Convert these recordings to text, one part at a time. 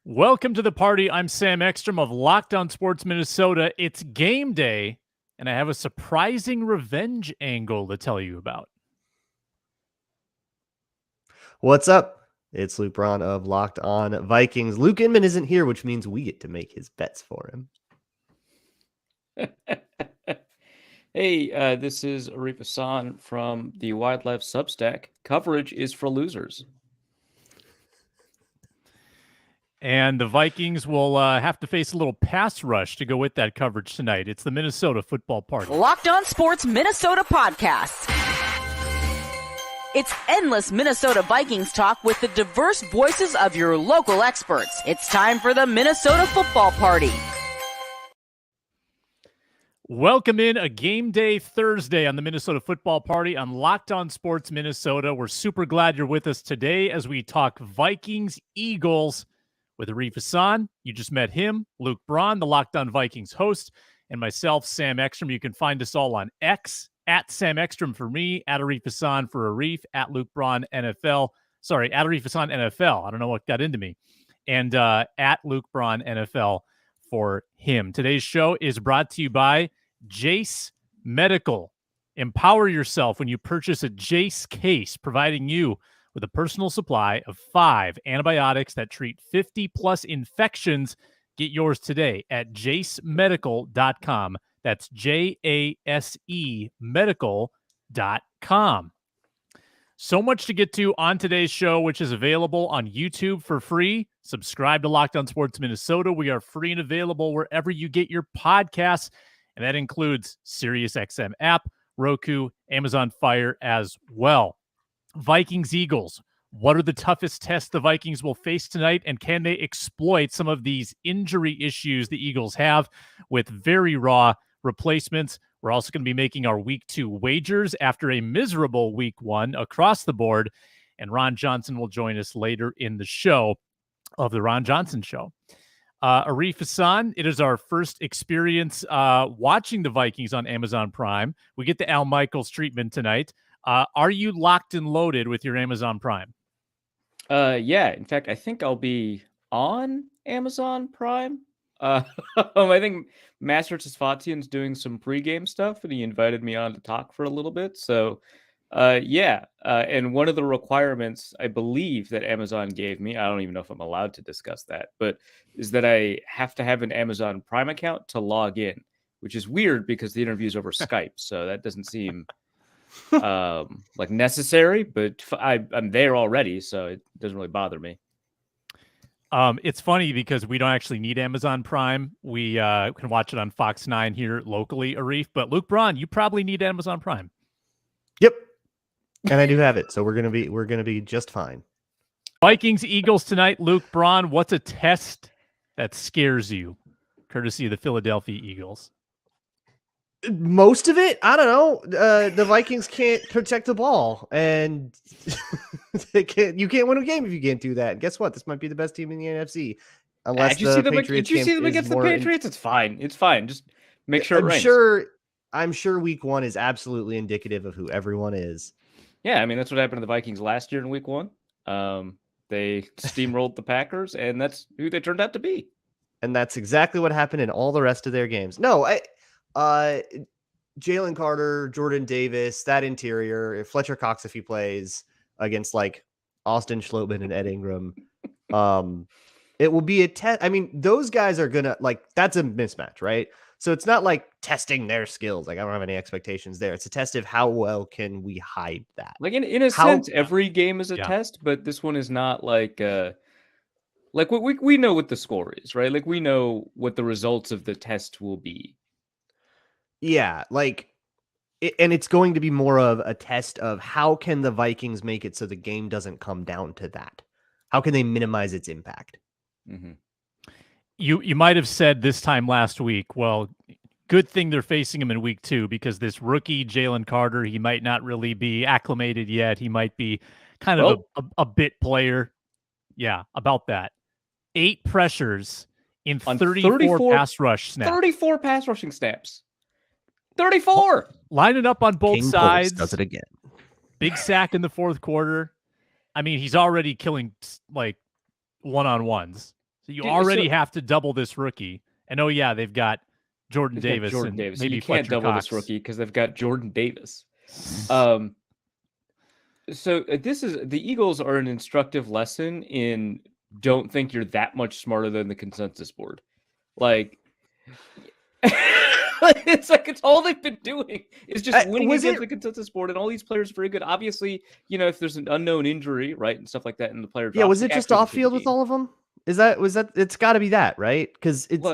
Welcome to the party. I'm Sam Ekstrom of Locked On Sports Minnesota. It's game day, and I have a surprising revenge angle to tell you about. What's up? It's Luke Braun of Locked On Vikings. Luke Inman isn't here, which means we get to make his bets for him. Hey, this is Arif Hasan from the Wildlife Substack. Coverage is for losers. And the Vikings will have to face a little pass rush to go with that coverage tonight. It's the Minnesota football party. Locked On Sports Minnesota podcast. It's endless Minnesota Vikings talk with the diverse voices of your local experts. It's time for the Minnesota football party. Welcome in a game day Thursday on the Minnesota football party on Locked On Sports Minnesota. We're super glad you're with us today as we talk Vikings, Eagles with Arif Hasan. You just met him, Luke Braun, the Locked On Vikings host, and myself, Sam Ekstrom. You can find us all on X, at Sam Ekstrom for me, at Arif Hasan for Arif, at Luke Braun NFL. Sorry, at Arif Hasan NFL. I don't know what got into me. And at Luke Braun NFL for him. Today's show is brought to you by Jase Medical. Empower yourself when you purchase a Jase Case, providing you with a personal supply of 5 antibiotics that treat 50-plus infections. Get yours today at jasemedical.com. That's Jase medical.com. So much to get to on today's show, which is available on YouTube for free. Subscribe to Locked On Sports Minnesota. We are free and available wherever you get your podcasts, and that includes SiriusXM app, Roku, Amazon Fire as well. Vikings, Eagles. What are the toughest tests the Vikings will face tonight, and can they exploit some of these injury issues the Eagles have with very raw replacements? We're also going to be making our Week 2 wagers after a miserable Week 1 across the board, and Ron Johnson will join us later in the show of the Ron Johnson Show. Arif Hasan, it is our first experience watching the Vikings on Amazon Prime. We get the Al Michaels treatment tonight. Are you locked and loaded with your Amazon Prime? Yeah, in fact, I think I'll be on Amazon Prime. I think Master Tisfatian's doing some pregame stuff, and he invited me on to talk for a little bit. So, and one of the requirements I believe that Amazon gave me, I don't even know if I'm allowed to discuss that, but is that I have to have an Amazon Prime account to log in, which is weird because the interview's over Skype, so that doesn't seem like necessary, but I'm there already, so it doesn't really bother me. It's funny because we don't actually need Amazon Prime. We can watch it on Fox 9 here locally, Arif. But Luke Braun, you probably need Amazon Prime. Yep, and I do have it, so we're gonna be just fine. Vikings, Eagles tonight. Luke Braun, what's a test that scares you, courtesy of the Philadelphia Eagles? Most of it, I don't know. The Vikings can't protect the ball, and you can't win a game if you can't do that. And guess what? This might be the best team in the NFC. Unless Did you see them against the Patriots? It's fine. It's fine. Just make sure it rains. I'm sure Week 1 is absolutely indicative of who everyone is. Yeah, I mean that's what happened to the Vikings last year in Week 1. They steamrolled the Packers, and that's who they turned out to be. And that's exactly what happened in all the rest of their games. No, Jalen Carter, Jordan Davis, that interior, Fletcher Cox if he plays against like Austin Schlottman and Ed Ingram, it will be a test. I mean, those guys are gonna that's a mismatch, right? So it's not like testing their skills. Like I don't have any expectations there. It's a test of how well can we hide that. Like in a sense, every game is a test, but this one is not like we know what the score is, right? Like we know what the results of the test will be. Yeah, and it's going to be more of a test of how can the Vikings make it so the game doesn't come down to that? How can they minimize its impact? Mm-hmm. You might have said this time last week, well, good thing they're facing him in Week 2 because this rookie Jalen Carter, he might not really be acclimated yet. He might be kind of a bit player. Yeah, about that. 8 pressures in 34 pass rush snaps. 34 pass rushing snaps. 34. Line it up on both sides. Does it again. Big sack in the fourth quarter. I mean, he's already killing like one-on-ones. So you already have to double this rookie. And oh yeah, they've got Jordan Davis. Jordan Davis. Maybe you can't Fletcher double Cox. this rookie because they've got Jordan Davis. So this is the Eagles are an instructive lesson in don't think you're that much smarter than the consensus board. Like it's like it's all they've been doing is just winning against the consensus board, and all these players are very good. Obviously, if there's an unknown injury, right, and stuff like that, and the player drops, was it just off field with all of them? Was that it's got to be that, right? Because it's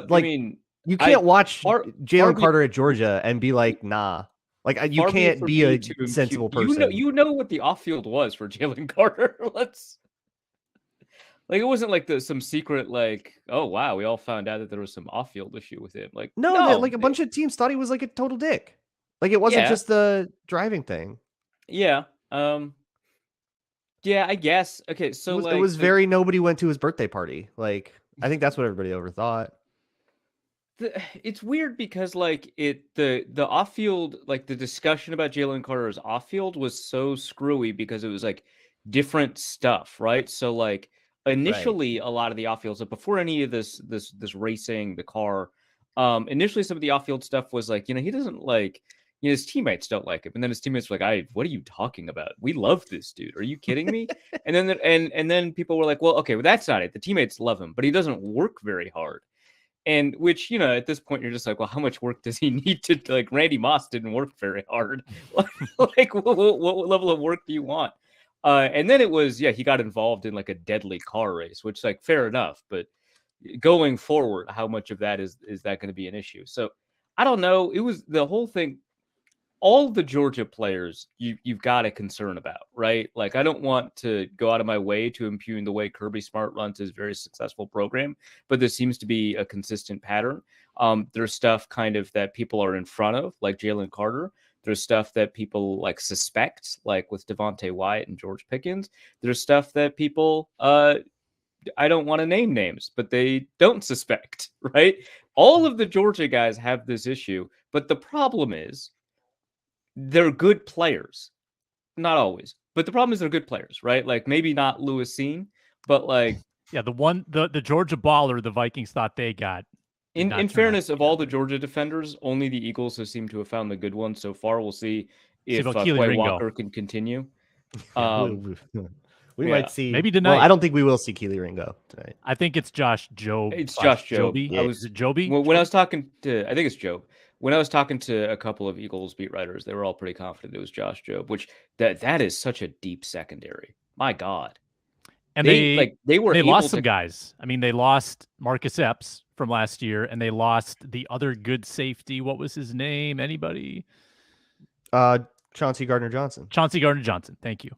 you can't watch Jalen Carter at Georgia and be like, nah. Like you can't be a sensible person. You know what the off field was for Jalen Carter. It wasn't like some secret, oh wow, we all found out that there was some off field issue with him. No, a bunch of teams thought he was like a total dick. Like it wasn't just the driving thing. Yeah. Yeah, I guess. Okay, so it was very nobody went to his birthday party. Like I think that's what everybody overthought. It's weird because the off field, the discussion about Jalen Carter's off field was so screwy because it was different stuff, right? So initially a lot of the off field stuff before any of this racing the car, initially some of the off field stuff was he doesn't his teammates don't like him, and then his teammates were like, what are you talking about? We love this dude. Are you kidding me? and then people were like, well, okay, well that's not it. The teammates love him, but he doesn't work very hard. And which, at this point, you're just like, well, how much work does he need to, Randy Moss didn't work very hard. What level of work do you want? And then it was, he got involved in a deadly car race, which fair enough. But going forward, how much of that is that going to be an issue? So I don't know. It was the whole thing. All the Georgia players you've got a concern about, right? I don't want to go out of my way to impugn the way Kirby Smart runs his very successful program, but there seems to be a consistent pattern. There's stuff kind of that people are in front of, like Jalen Carter. There's stuff that people suspect, like with Devontae Wyatt and George Pickens. There's stuff that people, I don't want to name names, but they don't suspect, right? All of the Georgia guys have this issue, but the problem is, they're good players. Not always. But the problem is they're good players, right? Maybe not Lewis Cine, but the Georgia baller the Vikings thought they got. In fairness, of all the Georgia defenders, only the Eagles have seemed to have found the good ones so far. We'll see if Quay Walker can continue. We might see. Maybe tonight. Well, I don't think we will see Keely Ringo tonight. I think it's Josh Jobe. It's Josh Jobe. Is it Joby? When I was talking to, I think it's Jobe. When I was talking to a couple of Eagles beat writers, they were all pretty confident it was Josh Jobe, which that is such a deep secondary. My God. And they lost some to... guys. I mean, they lost Marcus Epps from last year, and they lost the other good safety. What was his name? Anybody? Chauncey Gardner-Johnson. Chauncey Gardner-Johnson. Thank you.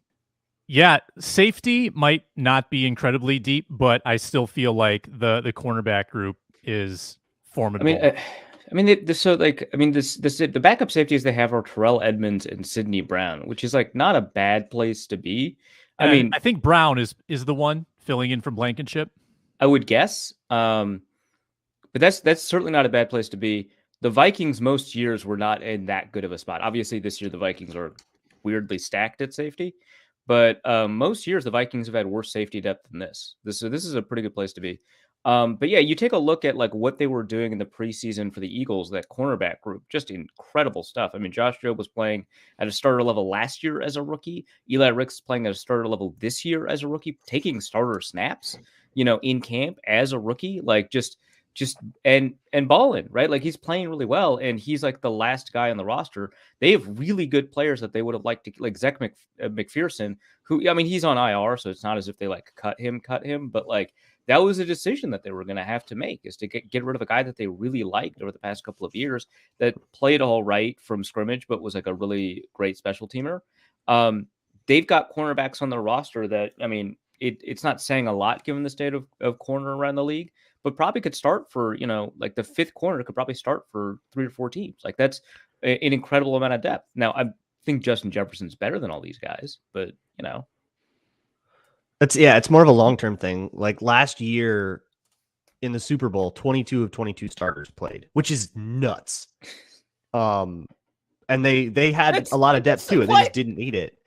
Yeah, safety might not be incredibly deep, but I still feel like the cornerback group is formidable. The backup safeties they have are Terrell Edmonds and Sidney Brown, which is not a bad place to be. I think Brown is the one filling in from Blankenship. I would guess, but that's certainly not a bad place to be. The Vikings most years were not in that good of a spot. Obviously, this year the Vikings are weirdly stacked at safety, but most years the Vikings have had worse safety depth than this. This is a pretty good place to be. But yeah, you take a look at what they were doing in the preseason for the Eagles, that cornerback group, just incredible stuff. I mean, Josh Jobe was playing at a starter level last year as a rookie. Eli Ricks is playing at a starter level this year as a rookie, taking starter snaps, in camp as a rookie, and balling, right? He's playing really well, and he's the last guy on the roster. They have really good players that they would have liked to, Zach McPherson, who, he's on IR, so it's not as if they cut him, but that was a decision that they were going to have to make, is to get rid of a guy that they really liked over the past couple of years, that played all right from scrimmage, but was a really great special teamer. They've got cornerbacks on their roster that, it's not saying a lot given the state of corner around the league, but probably could start for, the fifth corner could probably start for 3 or 4 teams. That's an incredible amount of depth. Now, I think Justin Jefferson's better than all these guys, but, It's more of a long-term thing. Last year in the Super Bowl, 22 of 22 starters played, which is nuts. And they had a lot of depth too, and they just didn't need it.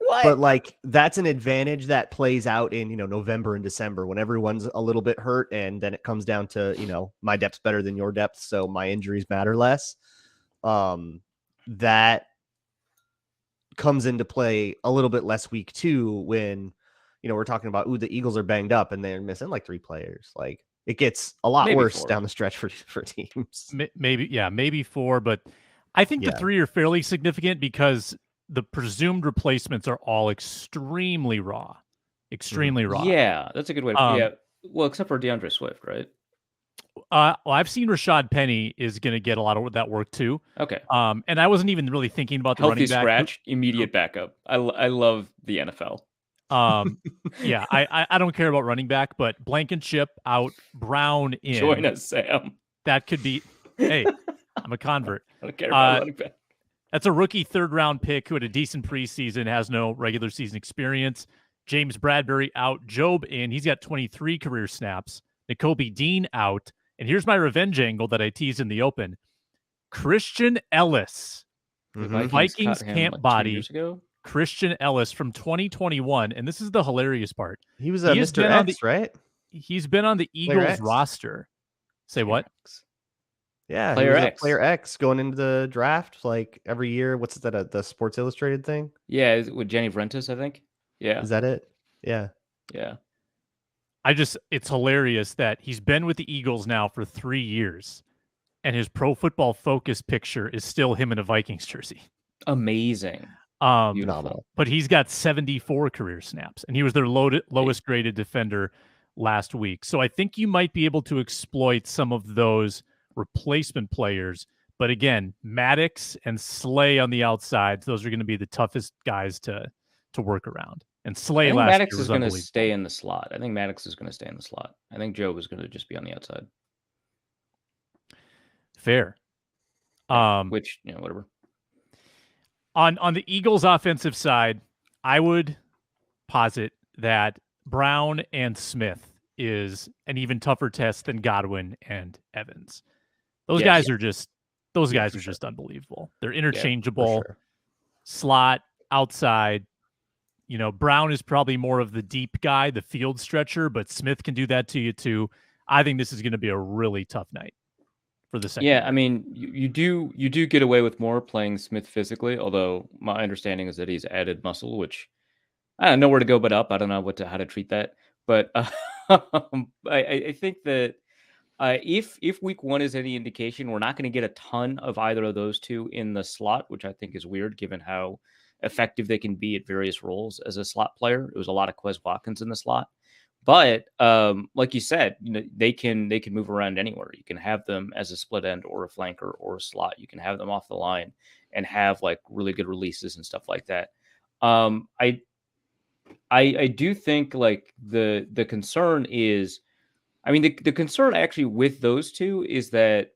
What? But like that's an advantage that plays out in, November and December when everyone's a little bit hurt, and then it comes down to, my depth's better than your depth, so my injuries matter less. That comes into play a little bit less week 2 when, we're talking about, the Eagles are banged up and they're missing like 3 players. Like it gets a lot worse 4. down the stretch for teams. Maybe 4, but I think the 3 are fairly significant because the presumed replacements are all extremely raw. Yeah, that's a good way to well, except for DeAndre Swift, right? Well, I've seen Rashad Penny is going to get a lot of that work too. Okay. And I wasn't even really thinking about the healthy running back. Scratch, immediate backup. I love the NFL. I don't care about running back, but Blankenship out, Brown in. Join us, Sam. That could be. Hey, I'm a convert. I don't care about running back. That's a rookie 3rd-round pick who had a decent preseason, has no regular season experience. James Bradbury out, Job in. He's got 23 career snaps. Nakobe Dean out. And here's my revenge angle that I teased in the open. Christian Ellis, Vikings camp body. 2 years ago? Christian Ellis from 2021. And this is the hilarious part. He was Mr. X, right? He's been on the Eagles roster. Say what? Yeah, Player X going into the draft like every year. What's that? The Sports Illustrated thing? Yeah, is it with Jenny Vrentas, I think. Yeah, is that it? Yeah. It's hilarious that he's been with the Eagles now for 3 years, and his Pro Football Focus picture is still him in a Vikings jersey. Amazing, phenomenal. But he's got 74 career snaps, and he was their lowest graded defender last week. So I think you might be able to exploit some of those replacement players. But again, Maddox and Slay on the outsides, those are going to be the toughest guys to work around. And Slay last Maddox year was is going to stay in the slot. I think Maddox is going to stay in the slot. I think Joe is going to just be on the outside. Fair. Which, whatever. On the Eagles offensive side, I would posit that Brown and Smith is an even tougher test than Godwin and Evans. Those guys are just unbelievable. They're interchangeable. Slot, outside. Brown is probably more of the deep guy, the field stretcher, but Smith can do that to you too. I think this is going to be a really tough night for the second. Yeah, I mean, you do get away with more playing Smith physically, although my understanding is that he's added muscle, which I don't know where to go but up. I don't know how to treat that. But I think that if week 1 is any indication, we're not going to get a ton of either of those two in the slot, which I think is weird given how effective they can be at various roles as a slot player. It was a lot of Quez Watkins in the slot. But like you said, they can move around anywhere. You can have them as a split end or a flanker or a slot. You can have them off the line and have like really good releases and stuff like that. I do think like the concern is, I mean, the concern actually with those two is that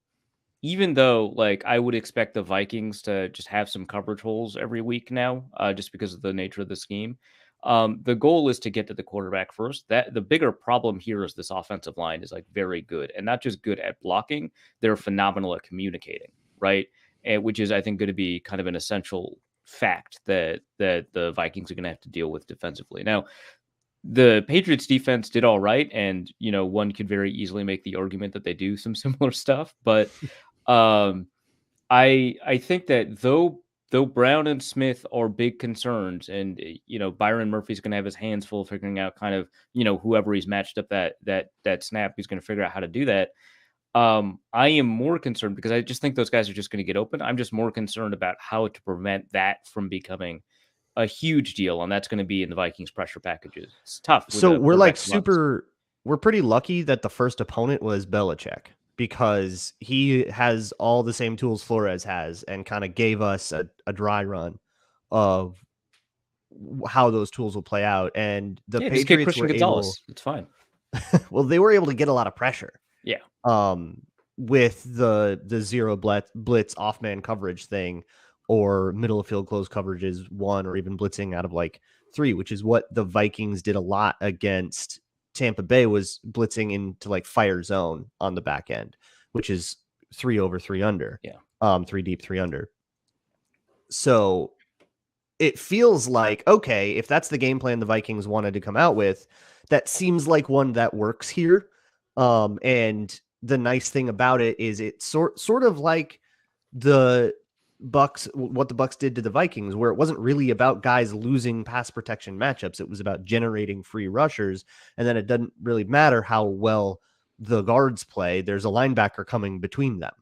even though like I would expect the Vikings to just have some coverage holes every week now, just because of the nature of the scheme, the goal is to get to the quarterback first. That the bigger problem here is this offensive line is like very good, and not just good at blocking, they're phenomenal at communicating, right? And which is, I think, going to be kind of an essential fact that the Vikings are going to have to deal with defensively. Now, the Patriots defense did all right, and one could very easily make the argument that they do some similar stuff, but I think that though Brown and Smith are big concerns, and Byron Murphy's going to have his hands full figuring out kind of whoever he's matched up that snap, he's going to figure out how to do that. I am more concerned because I just think those guys are just going to get open. I'm just more concerned about how to prevent that from becoming a huge deal, and that's going to be in the Vikings pressure packages. It's tough. So we're pretty lucky that the first opponent was Belichick, because he has all the same tools Flores has and kind of gave us a dry run of how those tools will play out. And the Patriots were able, it's fine. Well, they were able to get a lot of pressure. Yeah. With the zero blitz off man coverage thing, or middle of field close coverages 1, or even blitzing out of like 3, which is what the Vikings did a lot against Tampa Bay, was blitzing into like fire zone on the back end, which is 3 over 3 under. Yeah. 3 deep, 3 under. So it feels like, okay, if that's the game plan the Vikings wanted to come out with, that seems like one that works here. And the nice thing about it is it's sort of like the Bucks, what the Bucks did to the Vikings, where it wasn't really about guys losing pass protection matchups. It was about generating free rushers. And then it doesn't really matter how well the guards play. There's a linebacker coming between them.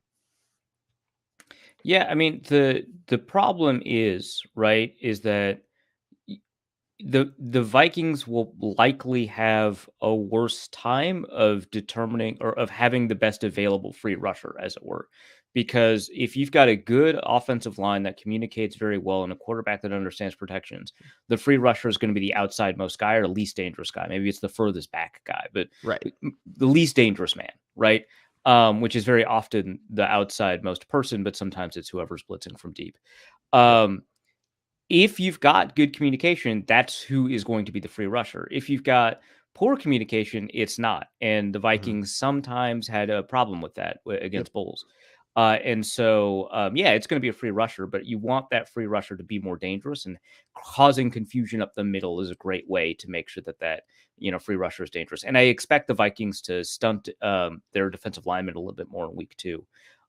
Yeah, I mean, the problem is, right, is that the Vikings will likely have a worse time of determining or of having the best available free rusher, as it were. Because if you've got a good offensive line that communicates very well and a quarterback that understands protections, the free rusher is going to be the outside most guy or least dangerous guy. Maybe it's the furthest back guy, but the least dangerous man, right? Which is very often the outside most person, but sometimes it's whoever's blitzing from deep. If you've got good communication, that's who is going to be the free rusher. If you've got poor communication, it's not. And the Vikings sometimes had a problem with that against Bulls. And so, it's going to be a free rusher, but you want that free rusher to be more dangerous, and causing confusion up the middle is a great way to make sure that free rusher is dangerous. And I expect the Vikings to stunt their defensive linemen a little bit more in week 2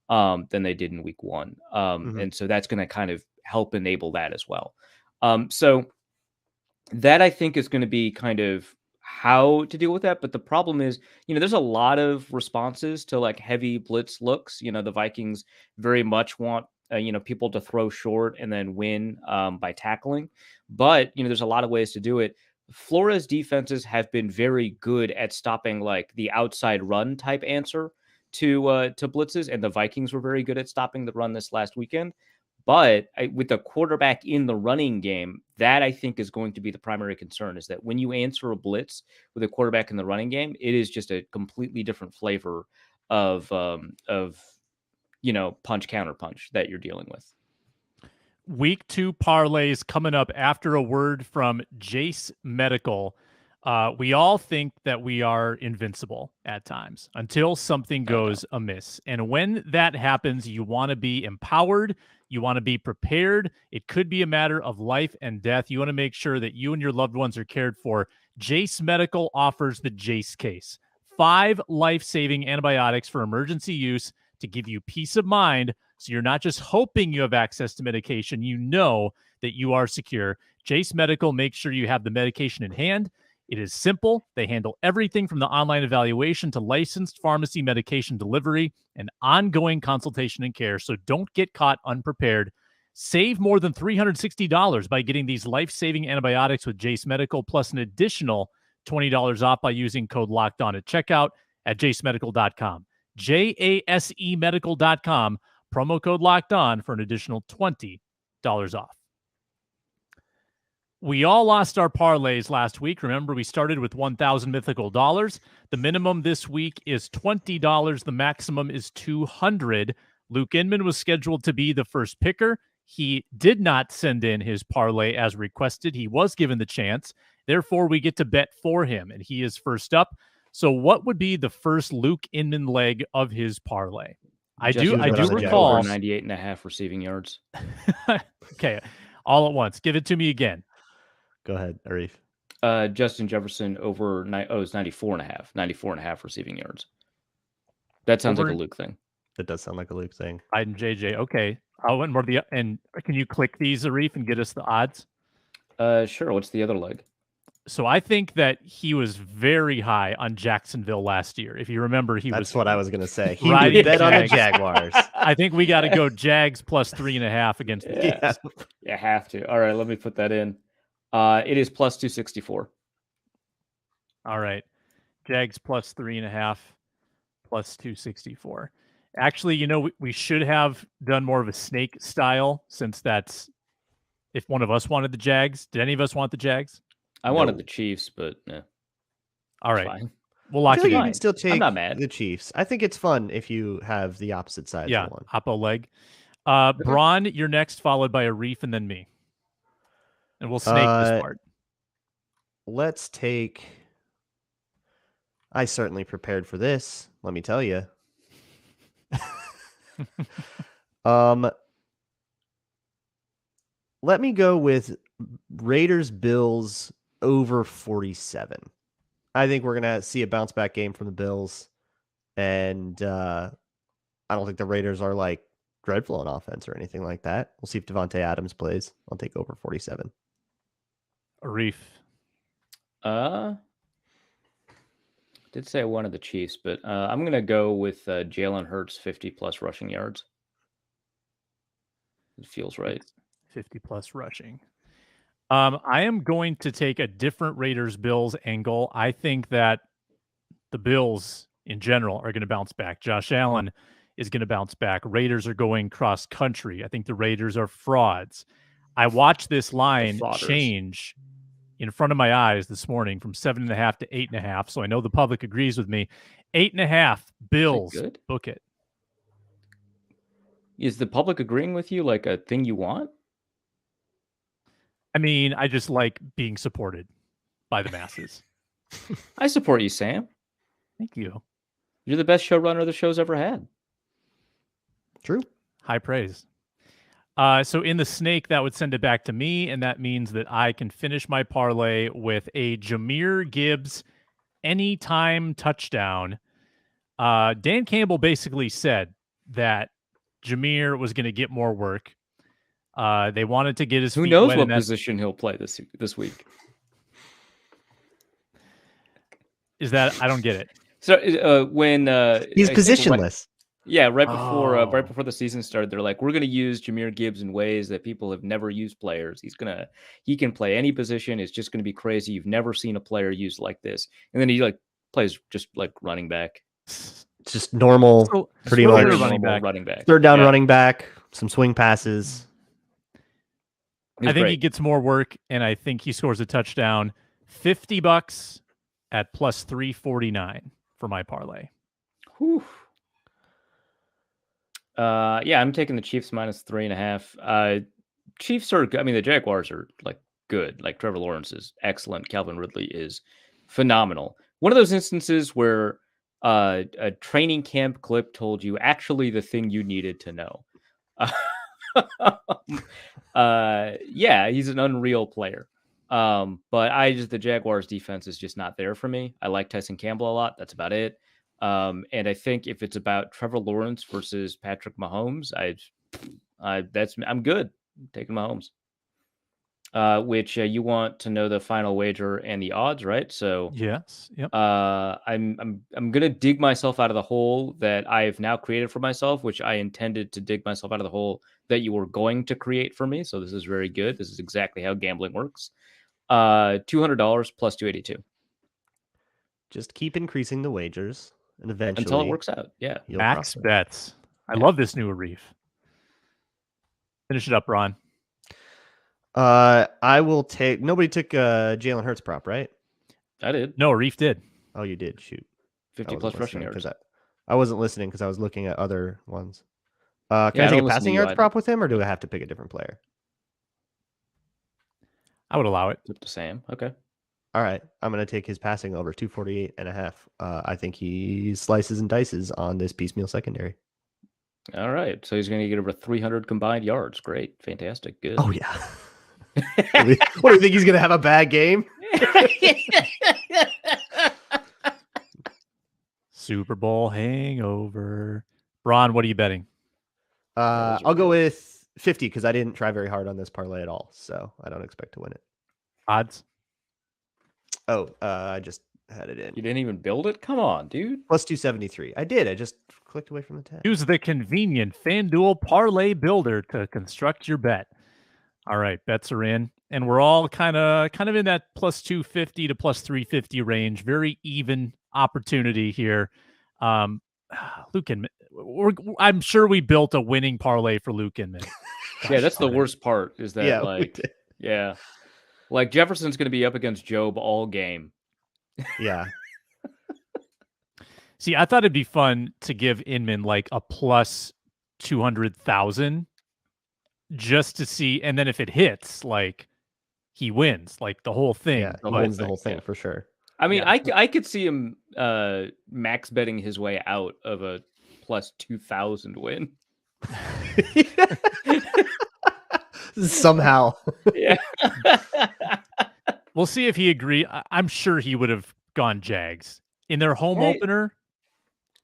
than they did in week 1. And so that's going to kind of help enable that as well. So that I think is going to be kind of how to deal with that. But the problem is, there's a lot of responses to like heavy blitz looks. The Vikings very much want, people to throw short and then win by tackling. But, there's a lot of ways to do it. Flores defenses have been very good at stopping like the outside run type answer to blitzes. And the Vikings were very good at stopping the run this last weekend. But with the quarterback in the running game, that I think is going to be the primary concern, is that when you answer a blitz with a quarterback in the running game, it is just a completely different flavor of punch counter punch that you're dealing with. Week 2 parlays coming up after a word from Jase Medical. We all think that we are invincible at times until something goes amiss. And when that happens, you want to be empowered. You want to be prepared. It could be a matter of life and death. You want to make sure that you and your loved ones are cared for. Jase Medical offers the Jase Case. 5 life-saving antibiotics for emergency use to give you peace of mind, so you're not just hoping you have access to medication. You know that you are secure. Jase Medical makes sure you have the medication in hand. It is simple. They handle everything from the online evaluation to licensed pharmacy medication delivery and ongoing consultation and care. So don't get caught unprepared. Save more than $360 by getting these life-saving antibiotics with Jase Medical, plus an additional $20 off by using code LOCKEDON at checkout at jasemedical.com. JASEmedical.com, promo code LOCKEDON for an additional $20 off. We all lost our parlays last week. Remember, we started with 1,000 mythical dollars. The minimum this week is $20. The maximum is $200. Luke Inman was scheduled to be the first picker. He did not send in his parlay as requested. He was given the chance. Therefore, we get to bet for him, and he is first up. So what would be the first Luke Inman leg of his parlay? I do recall 98.5 receiving yards. Okay, all at once. Give it to me again. Go ahead, Arif. Justin Jefferson over it's 94.5. 94.5 receiving yards. That sounds like a Luke thing. That does sound like a Luke thing. Biden JJ. Okay. And can you click these, Arif, and get us the odds? Sure. What's the other leg? So I think that he was very high on Jacksonville last year. If you remember, That's what I was going to say. He riding bet on the Jaguars. I think we got to go Jags plus 3.5 against the Jets. Yeah, have to. All right, let me put that in. It is plus 264. All right. Jags plus 3.5 plus 264. Actually, we should have done more of a snake style, since that's if one of us wanted the Jags. Did any of us want the Jags? I wanted the Chiefs, but yeah. All right. Fine. We'll lock it in. You can still take I'm not mad. the Chiefs. I think it's fun if you have the opposite side. Yeah, of one. Oppo leg. Braun, you're next, followed by Arif, and then me. And we'll snake this part. Let's take... I certainly prepared for this, let me tell you. Let me go with Raiders Bills over 47. I think we're gonna see a bounce back game from the Bills, and I don't think the Raiders are like dreadful on offense or anything like that. We'll see if Devontae Adams plays. I'll take over 47. Arif. Did say I wanted the Chiefs, but I'm gonna go with Jalen Hurts 50+ rushing yards. It feels right. 50+ rushing. I am going to take a different Raiders-Bills angle. I think that the Bills in general are going to bounce back. Josh Allen is going to bounce back. Raiders are going cross-country. I think the Raiders are frauds. I watched this line change in front of my eyes this morning from 7.5 to 8.5, so I know the public agrees with me. 8.5, Bills, book it. Is the public agreeing with you like a thing you want? I mean, I just like being supported by the masses. I support you, Sam. Thank you. You're the best showrunner the show's ever had. True. High praise. So in the snake, that would send it back to me, and that means that I can finish my parlay with a Jahmyr Gibbs anytime touchdown. Dan Campbell basically said that Jahmyr was going to get more work. They wanted to get his feet Who knows wet what position he'll play this week? Is that I don't get it. So when he's positionless. Right before the season started, they're like, we're going to use Jahmyr Gibbs in ways that people have never used players. He can play any position. It's just going to be crazy. You've never seen a player used like this. And then he plays just like running back. It's just normal, pretty much running back. Third down running back, some swing passes. I think he gets more work, and I think he scores a touchdown. $50 at plus 349 for my parlay. Whew. I'm taking the Chiefs minus 3.5. Chiefs are, the Jaguars are good. Like Trevor Lawrence is excellent. Calvin Ridley is phenomenal. One of those instances where a training camp clip told you actually the thing you needed to know. He's an unreal player. But the Jaguars defense is just not there for me. I like Tyson Campbell a lot. That's about it. And I think if it's about Trevor Lawrence versus Patrick Mahomes, I'm good. I'm taking Mahomes. Which you want to know the final wager and the odds, right? So yes, yep. I'm gonna dig myself out of the hole that I've now created for myself, which I intended to dig myself out of the hole that you were going to create for me. So this is very good. This is exactly how gambling works. $200 plus 282. Just keep increasing the wagers, and eventually until it works out. Yeah, max bets. I love this new Arif. Finish it up, Ron. I will take. Nobody took Jalen Hurts prop, right? I did. No, Arif did. Oh, you did. Shoot, 50+ rushing yards. I wasn't listening because I was looking at other ones. Can I take a passing yards prop with him, or do I have to pick a different player? I would allow it. It's up to Sam. Okay. All right. I'm going to take his passing over 248.5. I think he slices and dices on this piecemeal secondary. All right. So he's going to get over 300 combined yards. Great. Fantastic. Good. Oh, yeah. What do you think? He's going to have a bad game? Super Bowl hangover. Braun, what are you betting? I'll go with 50 because I didn't try very hard on this parlay at all. So I don't expect to win it. Odds? Oh, I just had it in. You didn't even build it? Come on, dude. Plus 273. I did. I just clicked away from the tab. Use the convenient FanDuel parlay builder to construct your bet. All right, bets are in, and we're all kind of in that plus 250 to plus 350 range. Very even opportunity here. Luke Inman, I'm sure we built a winning parlay for Luke Inman. Yeah, that's the worst part. Is that like Jefferson's going to be up against Job all game. Yeah. See, I thought it'd be fun to give Inman like a plus 200,000 just to see, and then if it hits, like he wins, like the whole thing. Yeah, he wins the whole thing for sure. I mean, I could see him max betting his way out of a plus 2,000 win. somehow. Yeah. We'll see if he agree. I'm sure he would have gone Jags in their home Right. opener.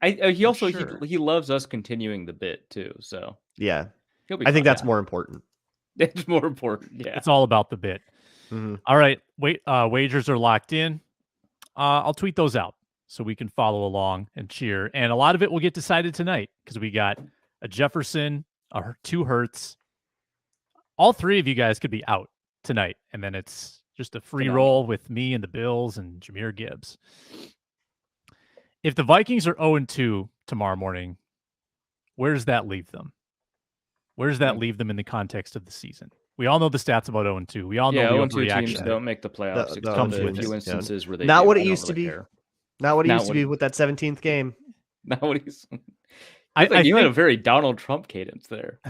He For also sure. he loves us continuing the bit too, so Yeah, he'll be I think fine. that's more important. It's more important. Yeah. It's all about the bit. Mhm. All right, wagers are locked in. I'll tweet those out so we can follow along and cheer. And a lot of it will get decided tonight because we got a Jefferson, two Hurts. All three of you guys could be out tonight, and then it's just a free roll with me and the Bills and Jahmyr Gibbs. If the Vikings are 0-2 tomorrow morning, where does that leave them? Where does that leave them in the context of the season? We all know the stats about 0-2. We all know Yeah, the 0-2 teams overreaction. don't make the playoffs. The except comes for with a few it. instances where they Not do. what it I don't used to really be. care. Not what it Not used to what be it- with that 17th game. Not what he's. I You had a think very Donald Trump cadence there.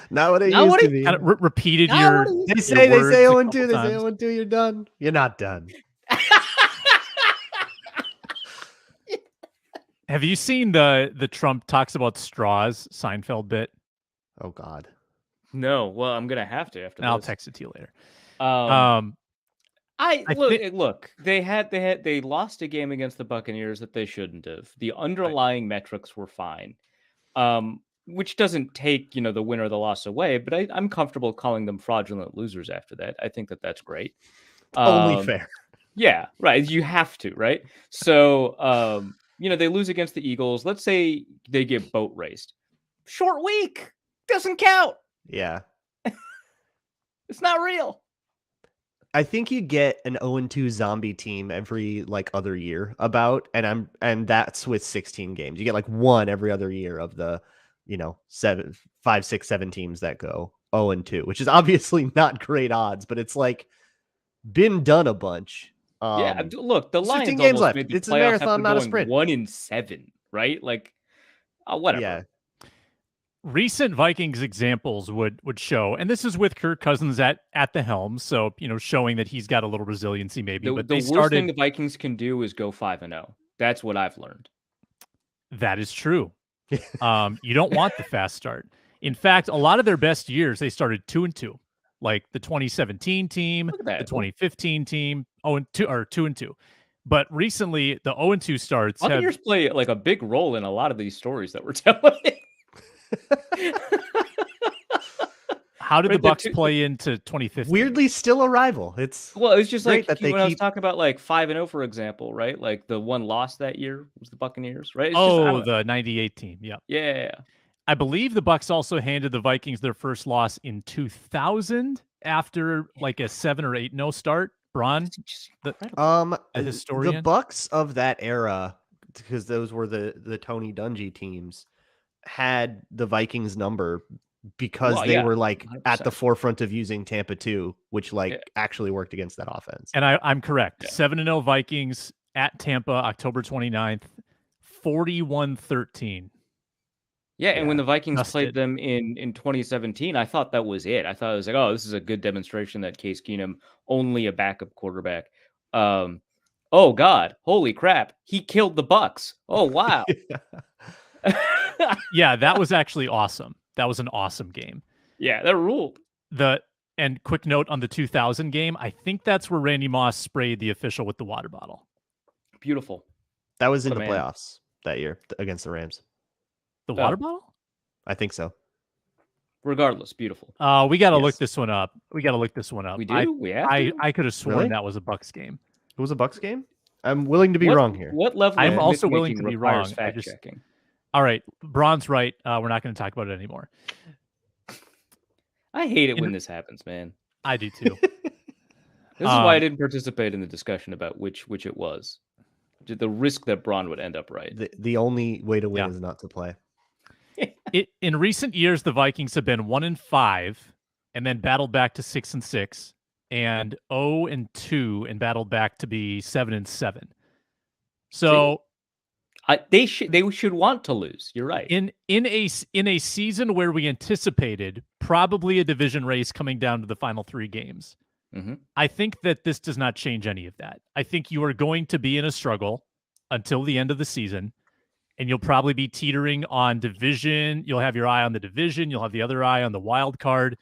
Not what it Not used what to it- be. kind of repeated Not your. what it- They your say words a 0-2. couple They say times. 0-2. You're done. You're not done. Have you seen the Trump talks about straws Seinfeld bit? Oh God. No, well, I'm gonna have to after And I'll this. text it to you later. I I look. thi- Look, they lost a game against the Buccaneers that they shouldn't have. The underlying metrics were fine, which doesn't take the win or the loss away. But I'm comfortable calling them fraudulent losers after that. I think that's great. Only fair. Yeah, right. You have to, right? So, they lose against the Eagles. Let's say they get boat raced. Short week doesn't count. Yeah. It's not real. I think you get an 0-2 zombie team every other year and that's with 16 games. You get one every other year of the 5, 6, 7 teams that go 0-2, which is obviously not great odds, but it's been done a bunch. Yeah, look, the it's Lions 15 games almost left. made the It's a playoffs marathon, after not a going sprint. 1-7, right? Whatever. Yeah. Recent Vikings examples would show, and this is with Kirk Cousins at the helm, so showing that he's got a little resiliency maybe. The But they worst thing started. the Vikings can do is go 5-0. That's what I've learned. That is true. You don't want the fast start. In fact, a lot of their best years they started 2-2, like the 2017 team, Look at that. the 2015 team, 0-2 or 2-2. But recently, the 0-2 starts have. Buccaneers play a big role in a lot of these stories that we're telling. How did Right, the Bucks the two- play into 2015? Weirdly still a rival. It's Well, it's just great like that they when I was keep talking about 5-0, for example, right? Like the one loss that year was the Buccaneers, right? It's the 98 team. Yeah. yeah. I believe the Bucks also handed the Vikings their first loss in 2000 after a 7 or 8-0 start. Braun, It's just the- incredible. a the historian. Bucks of that era, because those were the Tony Dungy teams, had the Vikings number because Well, they yeah, were at the 100%. forefront of using Tampa 2, which Yeah. actually worked against that offense. And I'm correct. Yeah. 7-0 Vikings at Tampa, October 29th, 41-13. Yeah, and when the Vikings just played it. them in 2017, I thought that was it. I thought it was oh, this is a good demonstration that Case Keenum only a backup quarterback. Oh God, holy crap, he killed the Bucks. Oh wow. Yeah, that was actually awesome. That was an awesome game. Yeah, that ruled. And quick note on the 2000 game, I think that's where Randy Moss sprayed the official with the water bottle. Beautiful. That was in What the a man. playoffs that year against the Rams. The water bottle? I think so. Regardless, beautiful. We got to Yes. look this one up. We We do. We have. to? I could have sworn Really? that was a Bucks game. It was a Bucks game? I'm willing to be wrong here. What level? I'm of also willing myth-making to be requires wrong. I Fact just- checking. All right, Braun's right. We're not going to talk about it anymore. I hate it In- when this happens, man. I do too. This is why I Um, didn't participate in the discussion about which it was. The risk that Braun would end up right. The only way to win Yeah. is not to play. In recent years, the Vikings have been 1-5, and then battled back to 6-6, and 0-2, and battled back to be 7-7. So They should want to lose. You're right. in a season where we anticipated probably a division race coming down to the final 3 games, Mhm. I think that this does not change any of that. I think you are going to be in a struggle until the end of the season. and you'll probably be teetering on division. You'll have your eye on the division. You'll have the other eye on the wild card.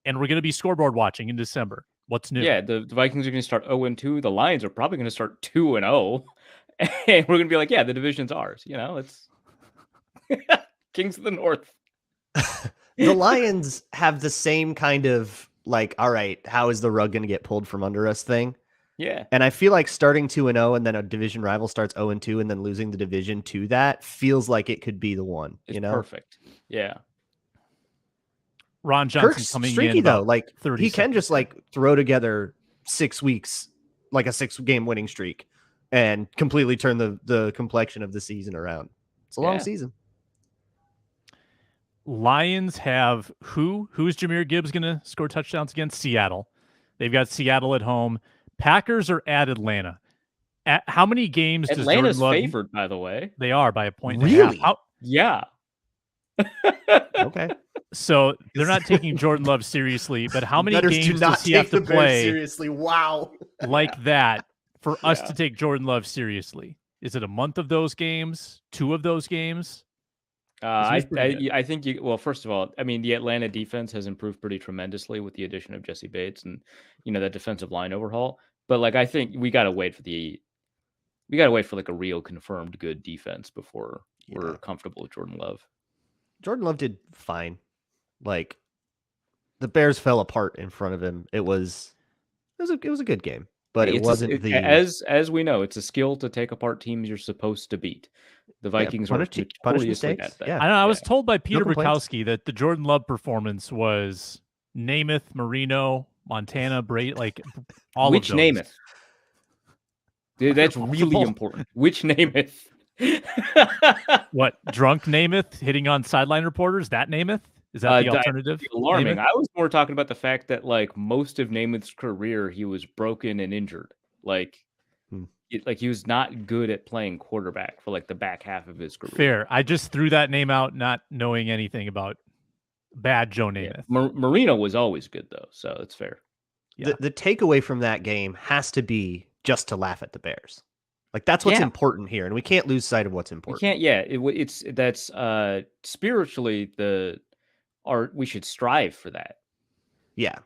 And we're going to be scoreboard watching in December. What's new? Yeah, the Vikings are going to start 0-2. The Lions are probably going to start 2-0. And we're going to be like, yeah, the division's ours. It's Kings of the North. The Lions have the same kind of like, all right, how is the rug going to get pulled from under us thing? Yeah. And I feel like starting 2-0 and then a division rival starts 0-2 and then losing the division to that feels like it could be the one. It's perfect. Yeah. Kirk's Ron Johnson coming streaky in though. Like 30 he can seconds. just like throw together 6 weeks, like a 6-game winning streak, and completely turn the complexion of the season around. It's a long season. Lions have who's Jahmyr Gibbs going to score touchdowns against? Seattle. They've got Seattle at home. Packers are at Atlanta. How many games does Atlanta's Jordan Love... favored, by the way. They are by a point and Really? a half. Yeah. Okay. So they're not taking Jordan Love seriously, but how many Bettors games do not does he have take to the Bears play seriously? Wow. like that for us to take Jordan Love seriously? Is it a month of those games? 2 of those games? I think first of all, I mean, the Atlanta defense has improved pretty tremendously with the addition of Jesse Bates and, that defensive line overhaul. But like, I think we got to wait for like a real confirmed good defense before we're comfortable with Jordan Love. Jordan Love did fine. Like the Bears fell apart in front of him. It was a good game, but it wasn't as we know, it's a skill to take apart teams you're supposed to beat. The Vikings were punish mistakes. at that. Yeah. I know. I was told by Peter complaints. Bukowski that the Jordan Love performance was Namath, Marino, Montana, like all Which of those. Namath? Dude, that's really important. Which Namath? What, drunk Namath hitting on sideline reporters? That Namath? Is that the alternative? Alarming. Namath? I was more talking about the fact that like most of Namath's career, he was broken and injured. Like he was not good at playing quarterback for like the back half of his career. Fair. I just threw that name out, not knowing anything about bad Joe Namath. Yeah. Marino was always good though, so it's fair. Yeah. The takeaway from that game has to be just to laugh at the Bears. Like that's what's important here, and we can't lose sight of what's important. We can't. Yeah, that's spiritually we should strive for that. Yeah.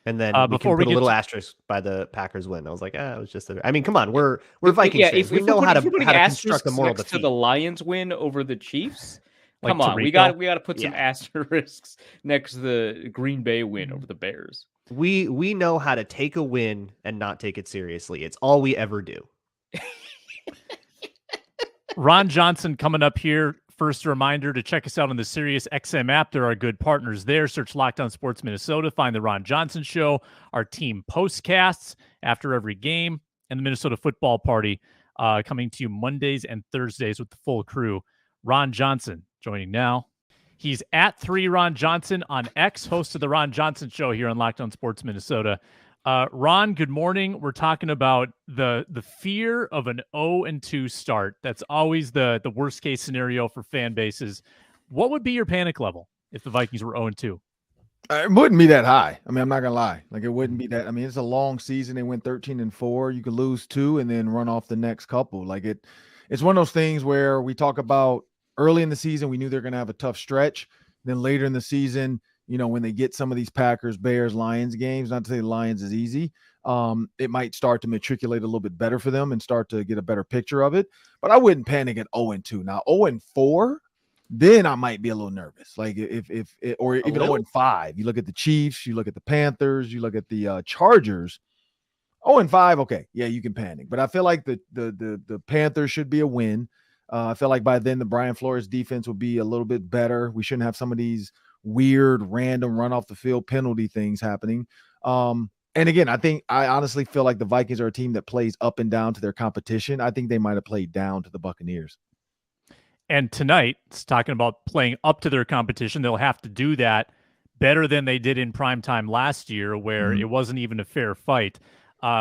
And then before we put a little asterisk by the Packers win. I was like, it was just I mean, come on, we're Vikings fans. We know how to construct the moral of the team. To the Lions win over the Chiefs. Like come on, Tirico? we got to put some asterisks next to the Green Bay win over the Bears. We know how to take a win and not take it seriously. It's all we ever do. Ron Johnson coming up here. First, a reminder to check us out on the Sirius XM app. There are good partners there. Search Locked On Sports Minnesota. Find the Ron Johnson Show, our team postcasts after every game, and the Minnesota Football Party coming to you Mondays and Thursdays with the full crew. Ron Johnson joining now. He's at 3Ron Johnson on X, host of the Ron Johnson Show here on Locked On Sports Minnesota. Ron, good morning. We're talking about the fear of an 0-2 start. That's always the worst case scenario for fan bases. What would be your panic level if the Vikings were 0-2? It wouldn't be that high. I mean, I'm not gonna lie. Like it wouldn't be that. I mean, it's a long season. They went 13-4. You could lose 2 and then run off the next couple. Like it's one of those things where we talk about early in the season, we knew they're gonna have a tough stretch. Then later in the season, when they get some of these Packers, Bears, Lions games, not to say the Lions is easy, it might start to matriculate a little bit better for them and start to get a better picture of it. But I wouldn't panic at 0-2. Now 0-4, then I might be a little nervous. Like if or even 0-5. You look at the Chiefs, you look at the Panthers, you look at the Chargers. 0-5, okay, yeah, you can panic. But I feel like the Panthers should be a win. I feel like by then the Brian Flores defense will be a little bit better. We shouldn't have some of these weird, random run off the field penalty things happening. And again, I honestly feel like the Vikings are a team that plays up and down to their competition. I think they might have played down to the Buccaneers. And tonight, it's talking about playing up to their competition. They'll have to do that better than they did in primetime last year, where it wasn't even a fair fight.